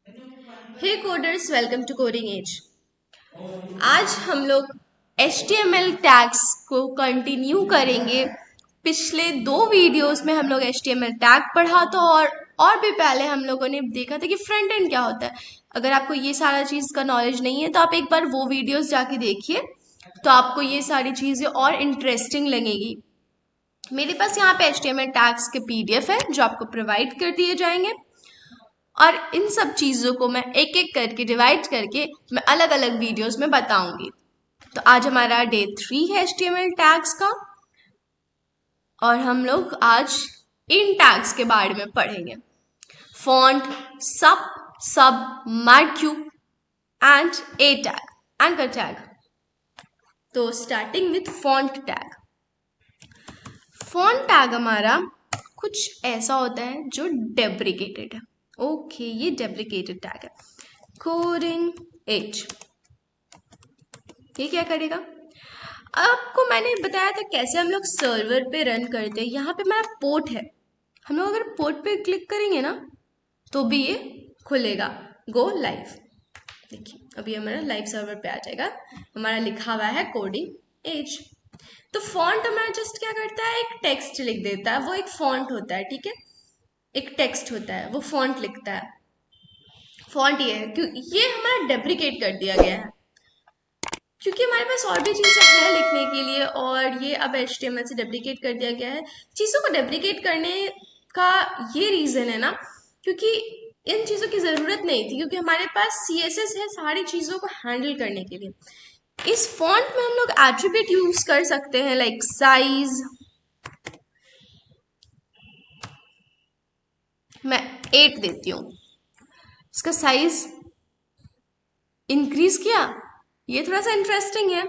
Hey coders, welcome to Coding Age. आज हम लोग HTML टैग्स को कंटिन्यू करेंगे। पिछले दो वीडियोस में हम लोग HTML टैग पढ़ा था और भी पहले हम लोगों ने देखा था कि फ्रंट एंड क्या होता है। अगर आपको ये सारा चीज़ का नॉलेज नहीं है तो आप एक बार वो वीडियोस जाके देखिए, तो आपको ये सारी चीज़ें और इंटरेस्टिंग लगेगी। मेरे पास यहाँ पे HTML टैग्स के PDF है जो आपको प्रोवाइड कर दिए जाएंगे, और इन सब चीज़ों को मैं एक एक करके डिवाइड करके मैं अलग अलग वीडियोस में बताऊंगी। तो आज हमारा डे 3 है HTML टैग्स का, और हम लोग आज इन टैग्स के बारे में पढ़ेंगे। Font, sub, marquee and a tag, anchor tag. तो starting with font tag. Font tag हमारा कुछ ऐसा होता है जो डेप्रिकेटेड है। ओके, ये डेप्रिकेटेड टैग है। कोडिंग एज ये क्या करेगा? आपको मैंने बताया था कैसे हम लोग सर्वर पे रन करते हैं। यहाँ पे हमारा पोर्ट है, हम लोग अगर पोर्ट पे क्लिक करेंगे ना तो भी ये खुलेगा। गो लाइव, देखिए अभी हमारा लाइव सर्वर पे आ जाएगा। हमारा लिखा हुआ है कोडिंग एज। तो फॉन्ट हमारा जस्ट क्या करता है, एक टेक्स्ट लिख देता है। वो एक फॉन्ट होता है, ठीक है, एक टेक्स्ट होता है, वो फॉन्ट लिखता है। फॉन्ट ये है क्यों ये हमारा डेप्रिकेट कर दिया गया है, क्योंकि हमारे पास और भी चीज़ें हैं लिखने के लिए, और ये अब HTML से डेप्रिकेट कर दिया गया है। चीज़ों को डेप्रिकेट करने का ये रीज़न है ना, क्योंकि इन चीज़ों की ज़रूरत नहीं थी, क्योंकि हमारे पास CSS है सारी चीज़ों को हैंडल करने के लिए। इस फॉन्ट में हम लोग एट्रीब्यूट यूज कर सकते हैं, लाइक साइज। मैं 8 देती हूँ, इसका साइज इंक्रीज किया। ये थोड़ा सा इंटरेस्टिंग है।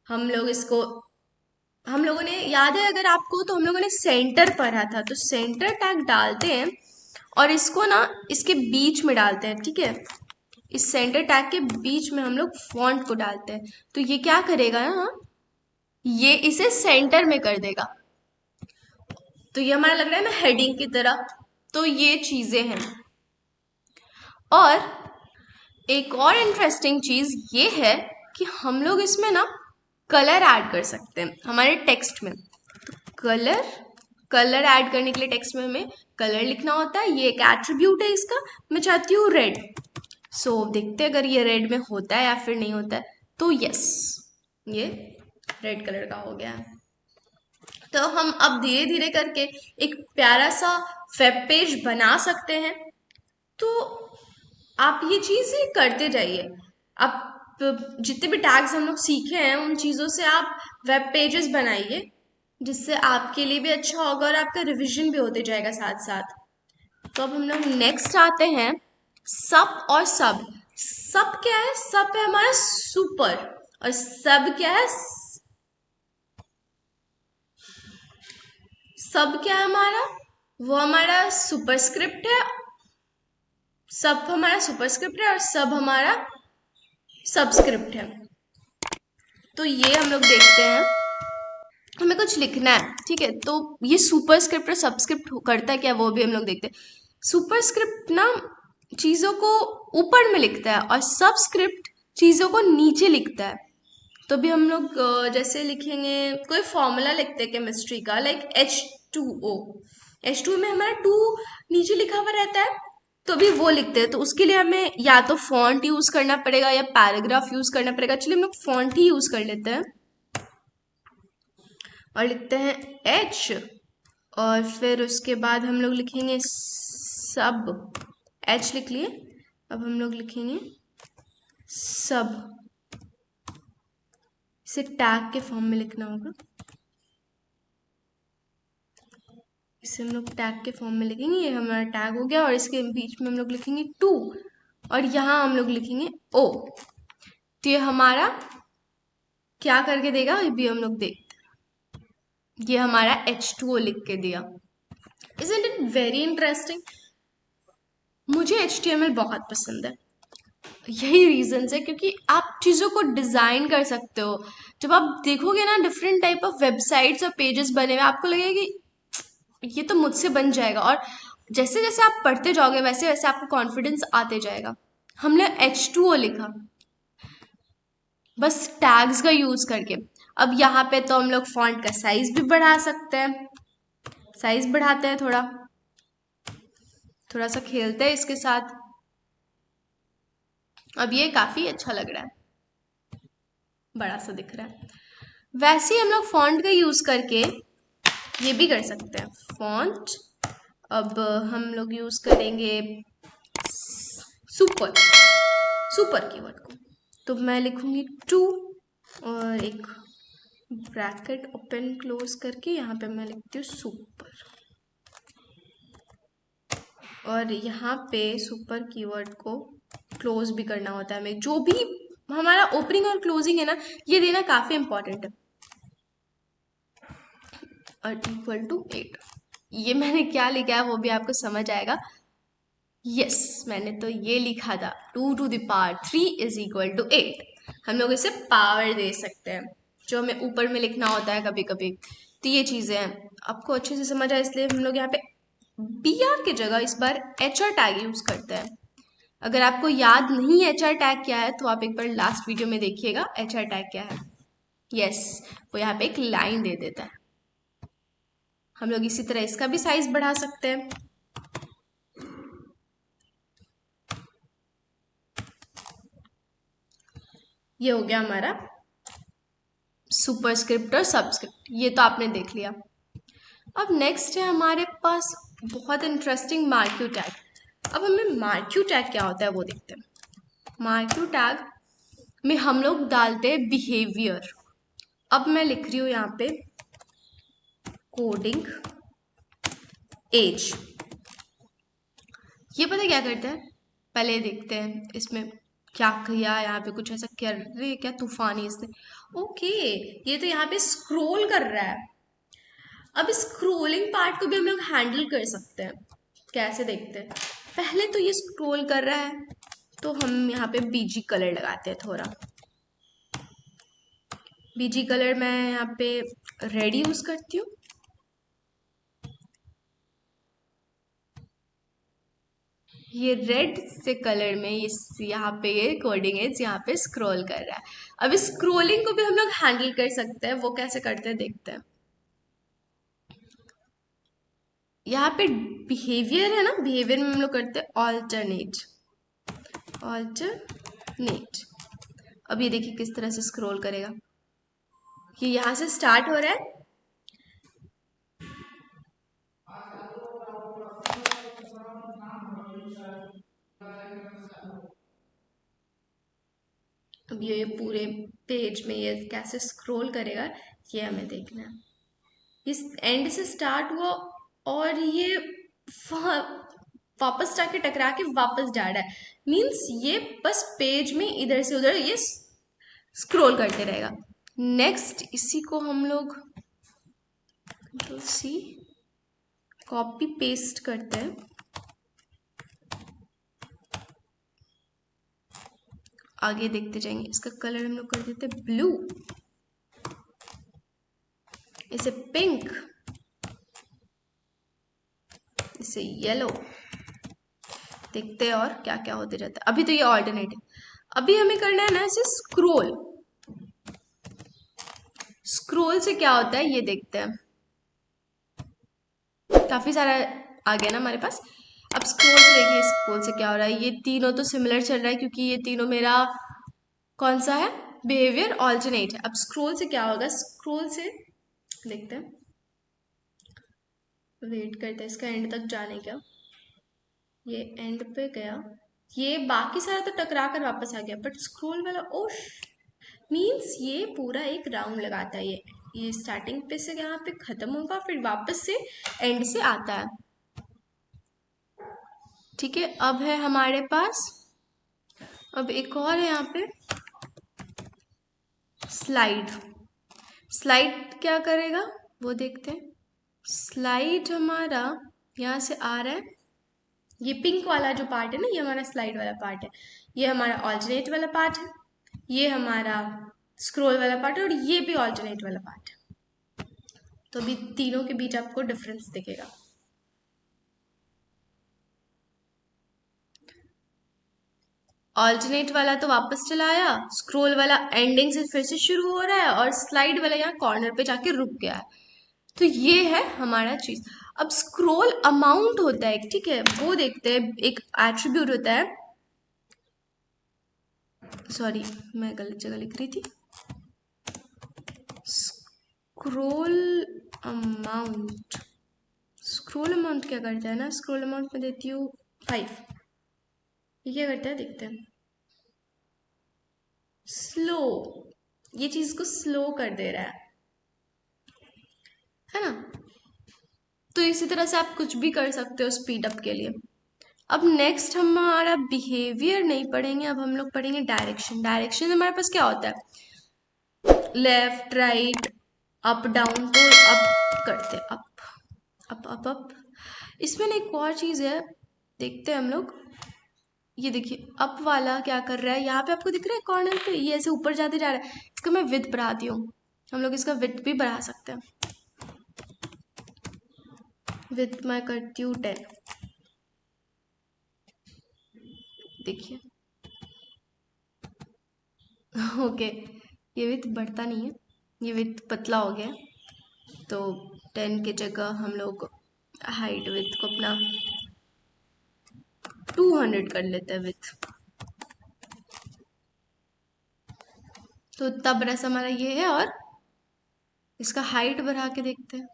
हम लोगों ने याद है अगर आपको, तो हम लोगों ने सेंटर पढ़ा था। तो सेंटर टैग डालते हैं और इसको ना इसके बीच में डालते हैं, ठीक है। इस सेंटर टैग के बीच में हम लोग फॉन्ट को डालते हैं, तो ये क्या करेगा ना, ये इसे सेंटर में कर देगा। तो ये हमारा लग रहा है ना हेडिंग की तरह। तो ये चीजें हैं। और एक और इंटरेस्टिंग चीज ये है कि हम लोग इसमें ना कलर ऐड कर सकते हैं हमारे टेक्स्ट में। तो कलर ऐड करने के लिए टेक्स्ट में हमें कलर लिखना होता है। ये एक एट्रीब्यूट है इसका। मैं चाहती हूँ रेड, सो देखते हैं अगर ये रेड में होता है या फिर नहीं होता है। तो यस, ये रेड कलर का हो गया। तो हम अब धीरे धीरे करके एक प्यारा सा वेब पेज बना सकते हैं। तो आप ये चीज़ें करते जाइए। आप जितने भी टैग्स हम लोग सीखे हैं उन चीज़ों से आप वेब पेजेस बनाइए, जिससे आपके लिए भी अच्छा होगा और आपका रिवीजन भी होते जाएगा साथ साथ। तो अब हम लोग नेक्स्ट आते हैं सब और सब। सब क्या है? सब है हमारा सुपर, और सब क्या है? सब क्या है हमारा? वो हमारा सुपरस्क्रिप्ट है। सब हमारा सुपरस्क्रिप्ट है और सब हमारा सबस्क्रिप्ट है। तो ये हम लोग देखते हैं, हमें कुछ लिखना है, ठीक है। तो ये सुपरस्क्रिप्ट और सबस्क्रिप्ट करता है क्या, वो भी हम लोग देखते हैं। सुपरस्क्रिप्ट ना चीज़ों को ऊपर में लिखता है और सबस्क्रिप्ट चीज़ों को नीचे लिखता है। तो भी हम लोग जैसे लिखेंगे, कोई फॉर्मूला लिखते हैं केमिस्ट्री का, लाइक H2O। H2 में हमारा 2 नीचे लिखा हुआ रहता है, तो भी वो लिखते हैं। तो उसके लिए हमें या तो फॉन्ट यूज करना पड़ेगा या पैराग्राफ यूज करना पड़ेगा। चलिए हम लोग फॉन्ट ही यूज कर लेते हैं और लिखते हैं H, और फिर उसके बाद हम लोग लिखेंगे सब। H लिख लिए, अब हम लोग लिखेंगे सब। इसे टैग के फॉर्म में लिखना होगा। इसे हम लोग टैग के फॉर्म में लिखेंगे। ये हमारा टैग हो गया, और इसके बीच में हम लोग लिखेंगे 2, और यहाँ हम लोग लिखेंगे O। तो ये हमारा क्या करके देगा, ये भी हम लोग देखते हैं। ये हमारा H2O लिख के दिया। Isn't it very interesting? मुझे HTML बहुत पसंद है। यही रीजन है क्योंकि आप चीज़ों को डिज़ाइन कर सकते हो। जब आप देखोगे ना डिफरेंट टाइप ऑफ वेबसाइट्स और पेजेस बने हुए, आपको लगेगा कि ये तो मुझसे बन जाएगा। और जैसे जैसे आप पढ़ते जाओगे वैसे वैसे आपको कॉन्फिडेंस आते जाएगा। हमने H2O लिखा बस टैग्स का यूज करके। अब यहाँ पे तो हम लोग फॉन्ट का साइज भी बढ़ा सकते हैं। साइज बढ़ाते हैं, थोड़ा थोड़ा सा खेलते हैं इसके साथ। अब ये काफी अच्छा लग रहा है, बड़ा सा दिख रहा है। वैसे ही हम लोग फॉन्ट का यूज करके ये भी कर सकते हैं। फॉन्ट अब हम लोग यूज करेंगे सुपर सुपर कीवर्ड को। तो मैं लिखूंगी 2 और एक ब्रैकेट ओपन क्लोज करके यहाँ पे मैं लिखती हूँ सुपर। और यहाँ पे सुपर कीवर्ड को क्लोज भी करना होता है हमें। जो भी हमारा ओपनिंग और क्लोजिंग है ना, ये देना काफी इंपॉर्टेंट है। और इक्वल टू 8, ये मैंने क्या लिखा है वो भी आपको समझ आएगा। यस, मैंने तो ये लिखा था 2 to the power 3 is equal to 8। हम लोग इसे पावर दे सकते हैं, जो हमें ऊपर में लिखना होता है कभी कभी। तो ये चीजें हैं, आपको अच्छे से समझ आए, इसलिए हम लोग यहाँ पे BR की जगह इस बार HR टैग यूज करते हैं। अगर आपको याद नहीं है HR टैग क्या है तो आप एक बार लास्ट वीडियो में देखिएगा HR टैग क्या है। यस, वो यहाँ पे एक लाइन दे देता है। हम लोग इसी तरह इसका भी साइज बढ़ा सकते हैं। ये हो गया हमारा सुपरस्क्रिप्ट और सबस्क्रिप्ट, ये तो आपने देख लिया। अब नेक्स्ट है हमारे पास बहुत इंटरेस्टिंग मार्क्यू टैग। अब हमें मार्क्यू टैग क्या होता है वो देखते हैं। मार्क्यू टैग में हम लोग डालते हैं बिहेवियर। अब मैं लिख रही हूँ यहाँ पे कोडिंग एज। ये पता क्या करता है, पहले देखते हैं इसमें क्या किया। यहाँ पे कुछ ऐसा कर रहे क्या तूफानी इसने। ओके, ये तो यहाँ पे स्क्रोल कर रहा है। अब स्क्रोलिंग पार्ट को भी हम लोग हैंडल कर सकते हैं। कैसे देखते हैं, पहले तो ये स्क्रोल कर रहा है तो हम यहाँ पे बीजी कलर लगाते हैं थोड़ा। बीजी कलर मैं यहाँ पे रेड यूज करती हूँ। ये रेड से कलर में ये यहाँ पे ये कोडिंग एज यहाँ पे स्क्रॉल कर रहा है। अब स्क्रोलिंग को भी हम लोग हैंडल कर सकते हैं, वो कैसे करते हैं देखते हैं। यहाँ पे बिहेवियर है ना, बिहेवियर में हम लोग करते हैं ऑल्टरनेट। ऑल्टरनेट, अब ये देखिए किस तरह से स्क्रॉल करेगा। ये यहाँ से स्टार्ट हो रहा है, अब ये पूरे पेज में ये कैसे स्क्रॉल करेगा ये हमें देखना है। इस एंड से स्टार्ट हुआ और ये वापस जाके टकरा के वापस जा रहा है। मीन्स ये बस पेज में इधर से उधर ये स्क्रॉल करते रहेगा। नेक्स्ट इसी को हम लोग सी कॉपी पेस्ट करते हैं। आगे देखते जाएंगे। इसका कलर हम लोग कर देते हैं ब्लू, इसे पिंक, इसे येलो। देखते हैं और क्या क्या होते जाता है। अभी तो ये ऑल्टरनेट है, अभी हमें करना है ना इसे स्क्रोल। स्क्रोल से क्या होता है ये देखते हैं। काफी सारा आ गया ना हमारे पास। अब स्क्रोल से देखिए, स्क्रोल से क्या हो रहा है। ये तीनों तो सिमिलर चल रहा है क्योंकि ये तीनों मेरा कौन सा है, बिहेवियर ऑल्टरनेट है। अब स्क्रोल से क्या होगा, स्क्रोल से देखते हैं, वेट करते हैं इसका एंड तक जाने का। ये एंड पे गया, ये बाकी सारा तो टकरा कर वापस आ गया, बट स्क्रोल वाला ओश मीन्स ये पूरा एक राउंड लगाता है। ये स्टार्टिंग पे से यहाँ पे खत्म होगा फिर वापस से एंड से आता है। ठीक है, अब है हमारे पास, अब एक और है यहाँ पे स्लाइड। स्लाइड क्या करेगा वो देखते हैं। स्लाइड हमारा यहाँ से आ रहा है, ये पिंक वाला जो पार्ट है ना, ये हमारा स्लाइड वाला पार्ट है। ये हमारा ऑल्टरनेट वाला पार्ट है, ये हमारा स्क्रोल वाला पार्ट है, और ये भी ऑल्टरनेट वाला पार्ट है। तो अभी तीनों के बीच आपको डिफरेंस दिखेगा। ऑल्टरनेट वाला तो वापस चला आया, स्क्रोल वाला एंडिंग से फिर से शुरू हो रहा है, और स्लाइड वाला यहाँ कॉर्नर पे जाके रुक गया है। तो ये है हमारा चीज। अब स्क्रोल अमाउंट होता है, ठीक है, वो देखते हैं। एक एट्रीब्यूट होता है, सॉरी मैं गलत जगह लिख रही थी। स्क्रोल अमाउंट, स्क्रोल अमाउंट क्या करता है ना, स्क्रोल अमाउंट में देती हूँ 5। ये क्या करता है देखते हैं। स्लो, ये चीज को स्लो कर दे रहा है ना। तो इसी तरह से आप कुछ भी कर सकते हो स्पीड अप के लिए। अब नेक्स्ट हमारा बिहेवियर नहीं पढ़ेंगे, अब हम लोग पढ़ेंगे डायरेक्शन। डायरेक्शन हमारे पास क्या होता है, लेफ्ट राइट अप डाउन, तो अप करते हैं, अप अप अप। इसमें ना एक और चीज है, देखते हैं हम लोग। ये देखिए अप वाला क्या कर रहा है, यहाँ पे आपको दिख रहा है कॉर्नर पे, ये ऐसे ऊपर जाते जा रहा है। इसका मैं विड्थ बढ़ाती हूँ, हम लोग इसका विड्थ भी बढ़ा सकते हैं। विड्थ मैं करती हूँ 10। देखिए ओके, ये विड्थ बढ़ता नहीं है, ये विड्थ पतला हो गया। तो 10 की जगह हम लोग हाइट विड्थ को अपना 200 कर लेते हैं विड्थ। तो इतना बड़ा सा हमारा ये है, और इसका हाइट बढ़ा के देखते हैं।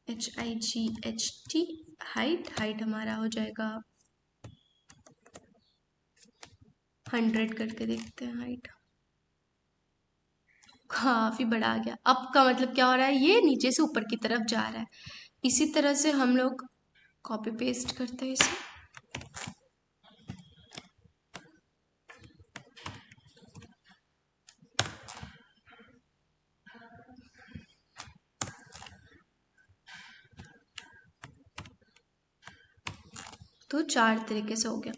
HIGHT हाइट, हाइट हमारा हो जाएगा 100 करके देखते हैं हाइट। काफी बड़ा आ गया। अप का मतलब क्या हो रहा है, ये नीचे से ऊपर की तरफ जा रहा है। इसी तरह से हम लोग कॉपी पेस्ट करते हैं इसे। तो 4 तरीके से हो गया।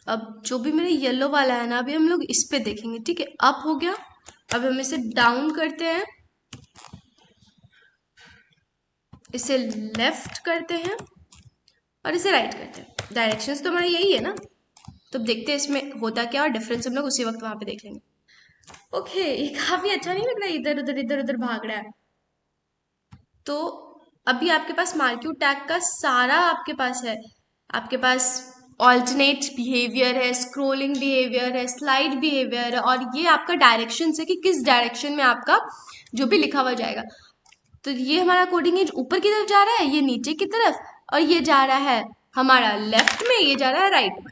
अब जो भी मेरा येलो वाला है ना, अभी हम लोग इस पे देखेंगे, ठीक है। अप हो गया, अब हम इसे डाउन करते हैं, इसे लेफ्ट करते हैं, और इसे राइट करते हैं। डायरेक्शंस तो हमारा यही है ना। तो देखते हैं इसमें होता क्या, और डिफरेंस हम लोग उसी वक्त वहां पे देख लेंगे। ओके, ये काफी अच्छा नहीं लग रहा है, इधर उधर भाग रहा है। तो अभी आपके पास मार्क्यू टैग का सारा आपके पास है। आपके पास ऑल्टरनेट बिहेवियर है, स्क्रोलिंग बिहेवियर है, स्लाइड बिहेवियर है, और ये आपका डायरेक्शन है कि किस डायरेक्शन में आपका जो भी लिखा हुआ जाएगा। तो ये हमारा कोडिंग एज ऊपर की तरफ जा रहा है, ये नीचे की तरफ, और ये जा रहा है हमारा लेफ्ट में, ये जा रहा है राइट में।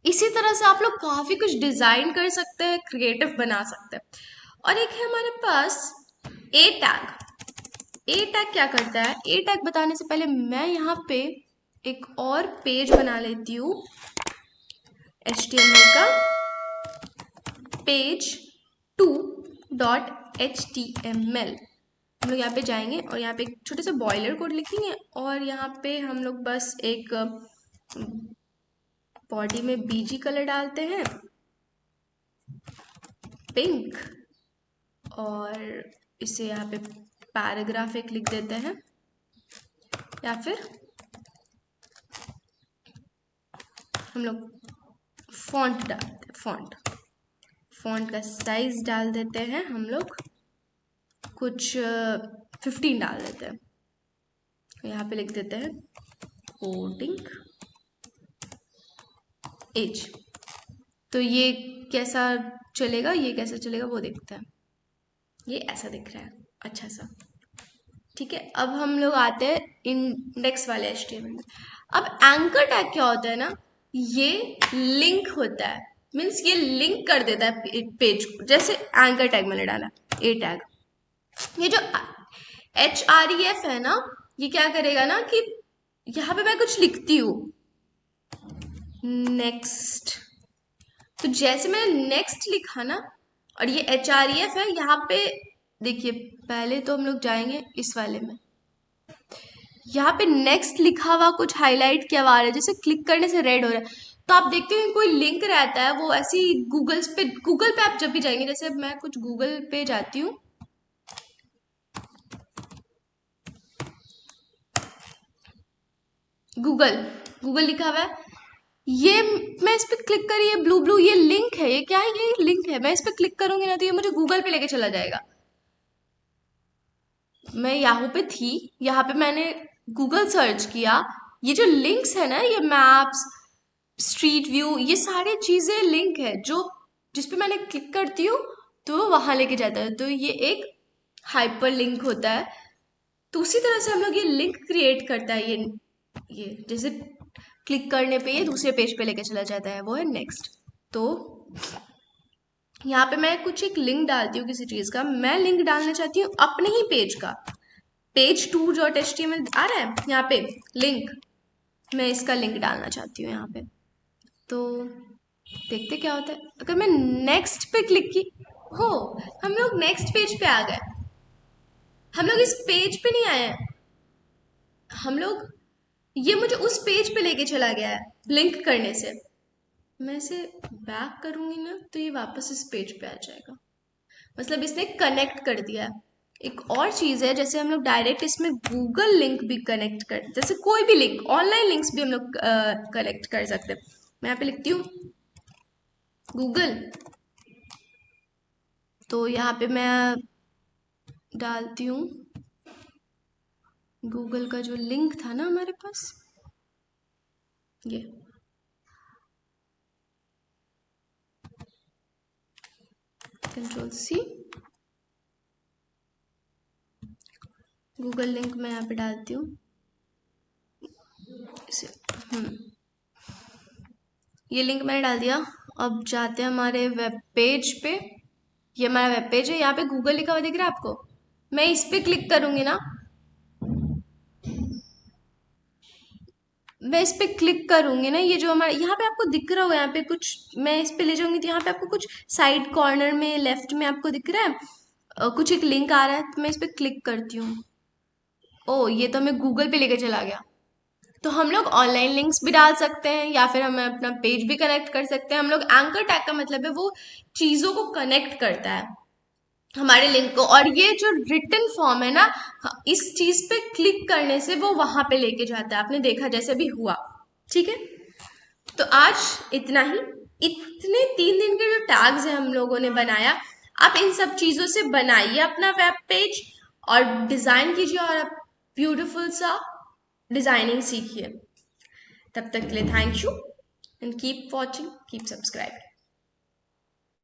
इसी तरह से आप लोग काफी कुछ डिजाइन कर सकते हैं, क्रिएटिव बना सकते हैं। और एक है हमारे पास ए टैग। ए टैग क्या करता है, ए टैग बताने से पहले मैं यहाँ पे एक और पेज बना लेती हूँ HTML का, पेज 2.html। हम लोग यहाँ पे जाएंगे और यहाँ पे एक छोटे से बॉयलर कोड लिखेंगे, और यहाँ पे हम लोग बस एक बॉडी में बीजी कलर डालते हैं, पिंक, और इसे यहाँ पे पैराग्राफ एक लिख देते हैं, या फिर हम लोग फॉन्ट डालते हैं, फॉन्ट का साइज डाल देते हैं हम लोग कुछ 15 डाल देते हैं। यहाँ पे लिख देते हैं कोडिंग एज। तो ये कैसा चलेगा, ये कैसा चलेगा वो देखते हैं। ये ऐसा दिख रहा है अच्छा सा, ठीक है। अब हम लोग आते हैं इंडेक्स वाले HTML में। अब एंकर टैग क्या होता है ना, ये लिंक होता है, मीन्स ये लिंक कर देता है पेज को। जैसे एंकर टैग मैंने डाला, ए टैग, ये जो HREF है ना, ये क्या करेगा ना कि यहाँ पे मैं कुछ लिखती हूँ नेक्स्ट, तो जैसे मैंने नेक्स्ट लिखा ना, और ये HREF है यहाँ पे, देखिए पहले तो हम लोग जाएंगे इस वाले में, यहाँ पे नेक्स्ट लिखा हुआ कुछ हाईलाइट किया हुआ है, जैसे क्लिक करने से रेड हो रहा है। तो आप देखते हैं कोई लिंक रहता है, वो ऐसी गूगल पे आप जब भी जाएंगे, जैसे मैं कुछ गूगल पे जाती हूँ, गूगल लिखा हुआ है, ये मैं इस पर क्लिक करी, ये ब्लू ब्लू ये लिंक है, ये क्या है, ये लिंक है, मैं इस पर क्लिक करूंगी ना तो ये मुझे गूगल पे लेके चला जाएगा। मैं याहू पे थी, यहाँ पे मैंने गूगल सर्च किया, ये जो लिंक्स है ना, ये मैप्स, स्ट्रीट व्यू, ये सारी चीजें लिंक है जो जिस पे मैंने क्लिक करती हूँ तो वो वहां लेके जाता है, तो ये एक हाइपर लिंक होता है। तो उसी तरह से हम लोग ये लिंक क्रिएट करता है, ये जैसे क्लिक करने पे ये दूसरे पेज पे लेके चला जाता है, वो है नेक्स्ट। तो यहाँ पे मैं कुछ एक लिंक डालती हूँ किसी चीज का, मैं लिंक डालना चाहती हूँ अपने ही पेज का, page2.html आ रहा है यहाँ पे लिंक, मैं इसका लिंक डालना चाहती हूँ यहाँ पे। तो देखते क्या होता है, अगर मैं नेक्स्ट पे क्लिक की, हो हम लोग नेक्स्ट पेज पे आ गए, हम लोग इस पेज पे नहीं आए हैं, हम लोग, ये मुझे उस पेज पे लेके चला गया है लिंक करने से। मैं इसे बैक करूंगी ना तो ये वापस इस पेज पे आ जाएगा, मतलब इसने कनेक्ट कर दिया है। एक और चीज है, जैसे हम लोग डायरेक्ट इसमें गूगल लिंक भी कनेक्ट कर, जैसे कोई भी लिंक, ऑनलाइन लिंक्स भी हम लोग कनेक्ट कर सकते हैं। मैं यहाँ पे लिखती हूँ गूगल, तो यहाँ पे मैं डालती हूँ गूगल का जो लिंक था ना हमारे पास, ये Ctrl+C, गूगल लिंक मैं यहाँ पे डालती हूँ इसे, ये लिंक मैंने डाल दिया। अब जाते हैं हमारे वेब पेज पे, ये हमारा वेब पेज है, यहाँ पे गूगल लिखा हुआ दिख रहा है आपको, मैं इस पे क्लिक करूंगी ना, मैं इस पे क्लिक करूंगी ना, ये जो हमारा यहाँ पे आपको दिख रहा होगा, यहाँ पे कुछ, मैं इस पे ले जाऊंगी तो यहाँ पे आपको कुछ साइड कॉर्नर में लेफ्ट में आपको दिख रहा है, कुछ एक लिंक आ रहा है, तो मैं इस पे क्लिक करती हूँ, ओ ये तो हमें गूगल पे लेके चला गया। तो हम लोग ऑनलाइन लिंक्स भी डाल सकते हैं या फिर हम अपना पेज भी कनेक्ट कर सकते हैं। हम लोग एंकर टैग का मतलब है वो चीजों को कनेक्ट करता है हमारे लिंक को, और ये जो रिटन फॉर्म है ना, इस चीज पे क्लिक करने से वो वहां पे लेके जाता है, आपने देखा जैसे भी हुआ। ठीक है, तो आज इतना ही, इतने 3 दिन के जो टैग्स है हम लोगों ने बनाया, आप इन सब चीजों से बनाइए अपना वेब पेज और डिजाइन कीजिए और आप ब्यूटीफुल सा डिजाइनिंग सीखिए। तब तक के लिए thank you and keep watching, keep subscribing.